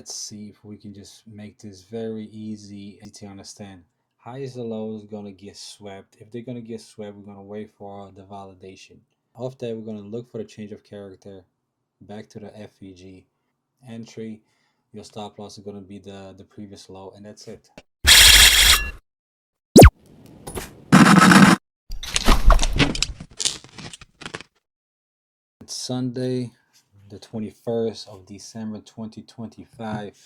let's see if we can just make this very easy to understand. Highs and lows are gonna get swept. If they're gonna get swept, we're gonna wait for the validation. Off that, we're gonna look for the change of character back to the FEG entry. Your stop loss is gonna be the previous low, and that's it. It's Sunday, the 21st of December 2025.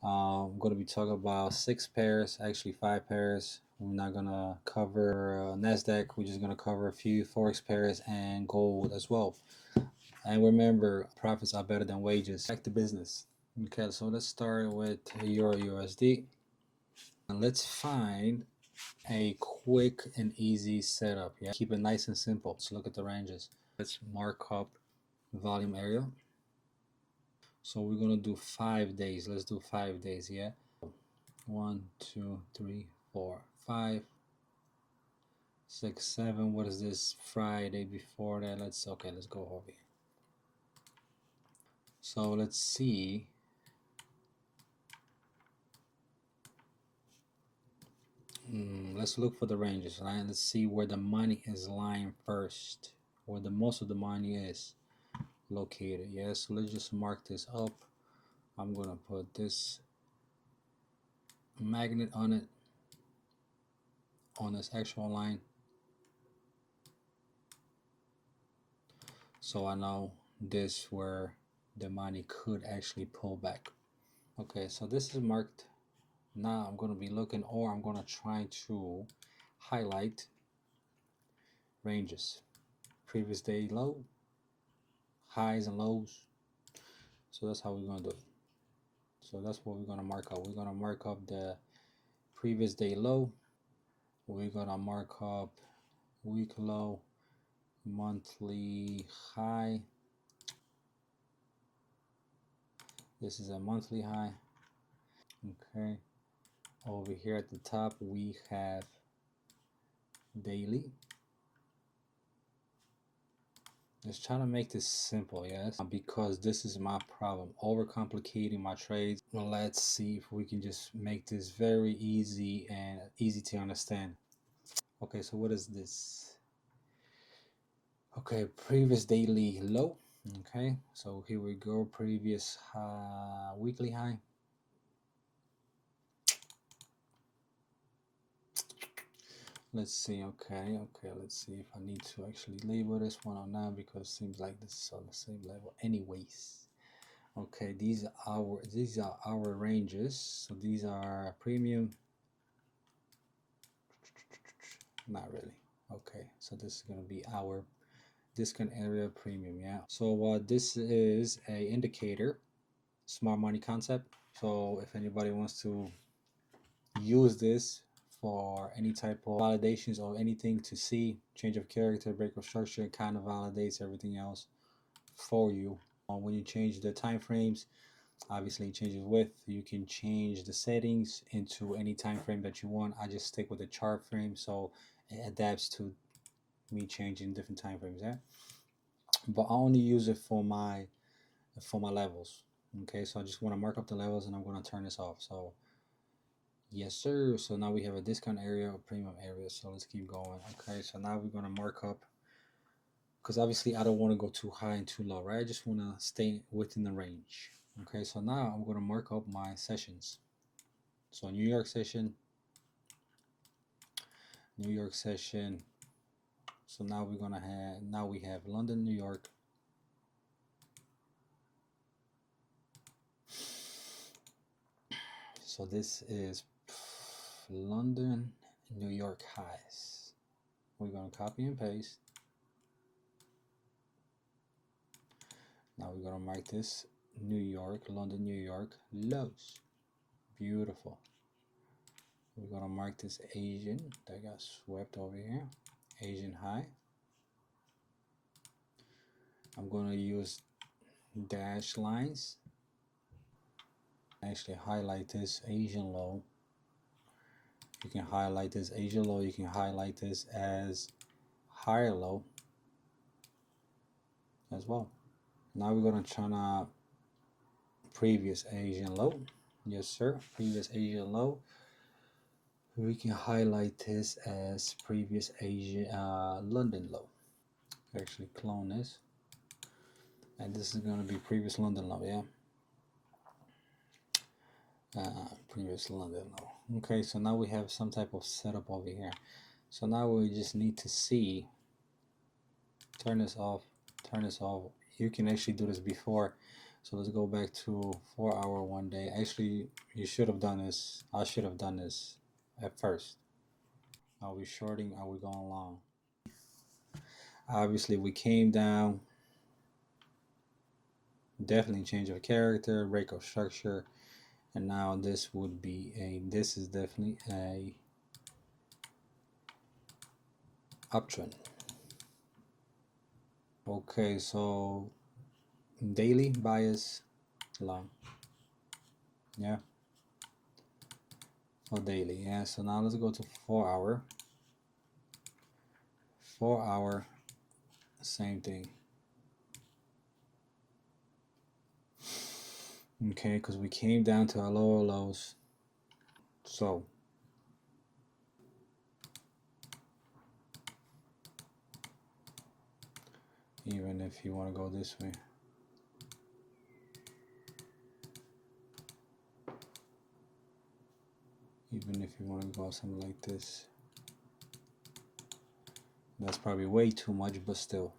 I'm going to be talking about 6 pairs, actually 5 pairs. We're not going to cover NASDAQ. We're just going to cover a few Forex pairs and gold as well. And remember, profits are better than wages. Back to business. Okay, so let's start with Euro USD. And let's find a quick and easy setup. Yeah, keep it nice and simple. Let's look at the ranges. Let's mark up volume area. So we're gonna do 5 days. Let's do 5 days. Yeah, 1 2 3 4 5 6 7. What is this? Friday before that. Let's go over here. So let's see. Let's look for the ranges, right? Let's see where the money is lying first, where the most of the money is located. Yeah, so let's just mark this up. I'm gonna put this magnet on it, on this actual line, so I know this where the money could actually pull back. Okay, so this is marked. Now I'm going to be looking, or I'm going to try to highlight ranges, previous day low, highs and lows. So that's how we're going to do it. So that's what we're going to mark up. We're going to mark up the previous day low. We're going to mark up week low, monthly high. This is a monthly high. Okay, over here at the top we have daily. Just trying to make this simple, yes, because this is my problem, overcomplicating my trades. Well, let's see if we can just make this very easy and easy to understand. Okay, so what is this? Okay, previous daily low. Okay, so here we go, previous weekly high. Let's see. Okay, let's see if I need to actually label this one or not, because it seems like this is on the same level anyways. Okay, these are our ranges. So these are premium. Not really. Okay, so this is gonna be our discount area premium. Yeah, so this is a indicator, smart money concept. So if anybody wants to use this for any type of validations or anything to see change of character, break of structure, it kind of validates everything else for you. When you change the time frames, obviously it changes width. You can change the settings into any time frame that you want. I just stick with the chart frame, so it adapts to me changing different time frames. Yeah, but I only use it for my levels. Okay, so I just want to mark up the levels, and I'm going to turn this off. So yes, sir. So now we have a discount area, a premium area. So let's keep going. Okay, so now we're going to mark up, because obviously I don't want to go too high and too low, right? I just want to stay within the range. Okay, so now I'm going to mark up my sessions. So New York session. So now we're going to have, now we have London, New York. So this is London, New York highs. We're going to copy and paste. Now we're going to mark this New York, London, New York lows. Beautiful. We're going to mark this Asian that got swept over here, Asian high. I'm going to use dash lines. Actually highlight this Asian low. You can highlight this Asian low. You can highlight this as higher low as well. Now we're going to try to previous Asian low. Yes, sir. Previous Asian low. We can highlight this as previous Asian London low. Actually, clone this, and this is going to be previous London low. Yeah. Previous London low. Okay, so now we have some type of setup over here. So now we just need to see. Turn this off. Turn this off. You can actually do this before. So let's go back to 4 hour 1 day. Actually, you should have done this. I should have done this at first. Are we shorting? Are we going long? Obviously, we came down. Definitely change of character, break of structure, and now this would be a. This is definitely a uptrend. Okay, so daily bias long. Yeah. For daily, yeah. So now let's go to 4 hour. 4 hour, same thing. Okay, because we came down to our lower lows. So even if you want to go this way, even if you want to go something like this, that's probably way too much, but still.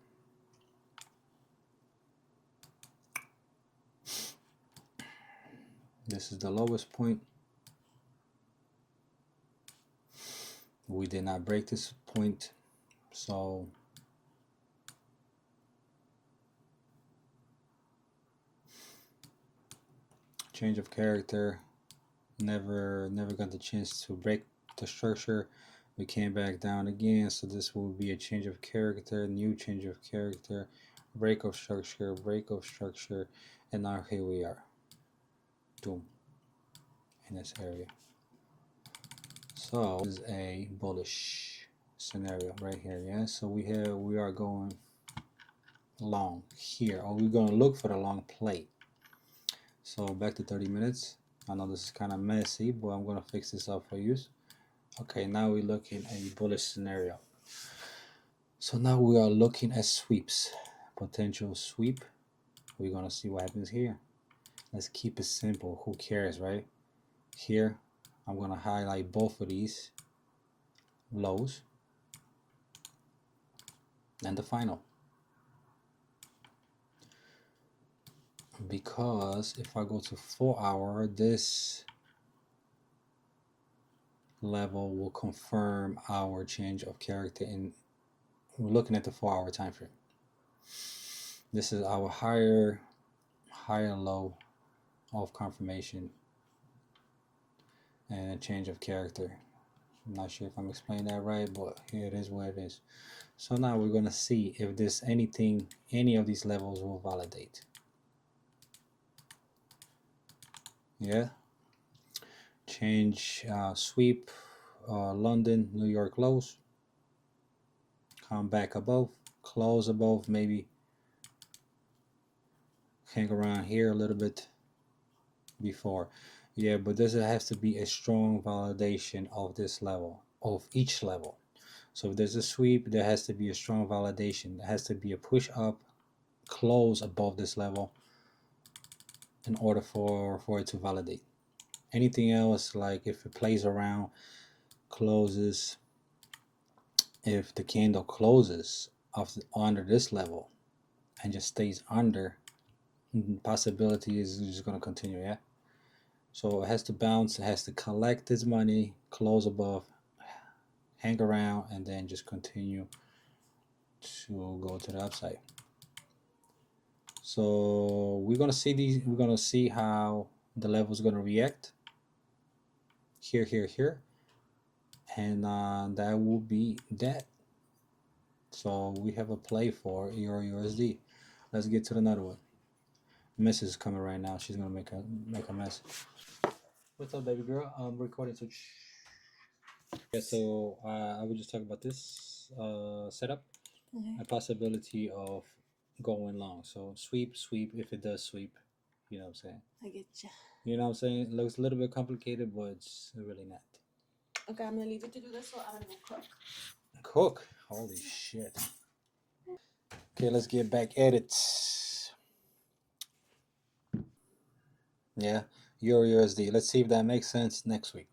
This is the lowest point. We did not break this point, so change of character. Never got the chance to break the structure. We came back down again, so this will be a change of character, new change of character, break of structure, and now here we are. Boom. In this area. So this is a bullish scenario right here, yeah. So we are going long here, or we're gonna look for the long plate. So back to 30 minutes. I know this is kind of messy, but I'm gonna fix this up for you. Okay, now we're looking at a bullish scenario. So now we are looking at sweeps, potential sweep. We're gonna see what happens here. Let's keep it simple. Who cares, right? Here, I'm gonna highlight both of these lows and the final. Because if I go to 4 hour, this level will confirm our change of character in we're looking at the 4 hour time frame. This is our higher low of confirmation and a change of character. I'm not sure if I'm explaining that right, but here it is what it is. So now we're going to see if there's anything, any of these levels will validate. Yeah. Change sweep London, New York lows. Come back above, close above, maybe hang around here a little bit before. Yeah, but this has to be a strong validation of this level, of each level. So if there's a sweep, there has to be a strong validation. There has to be a push up, close above this level in order for it to validate. Anything else, like if it plays around, closes, if the candle closes under this level and just stays under, possibility is just going to continue, yeah? So it has to bounce, it has to collect its money, close above, hang around, and then just continue to go to the upside. So we're gonna see these. We're gonna see how the level is gonna react. Here, and that will be that. So we have a play for Eurusd. Let's get to another one. Miss is coming right now. She's gonna make a mess. What's up, baby girl? I'm recording. So yeah. So I will just talk about this setup. A possibility of going long. So sweep, if it does sweep, You know what I'm saying? I get you. You know what I'm saying? It looks a little bit complicated, but it's really not. Okay, I'm gonna leave it to do this, so I'm gonna go cook. Cook? Holy shit. Okay, let's get back at it. Yeah, Euro USD. Let's see if that makes sense next week.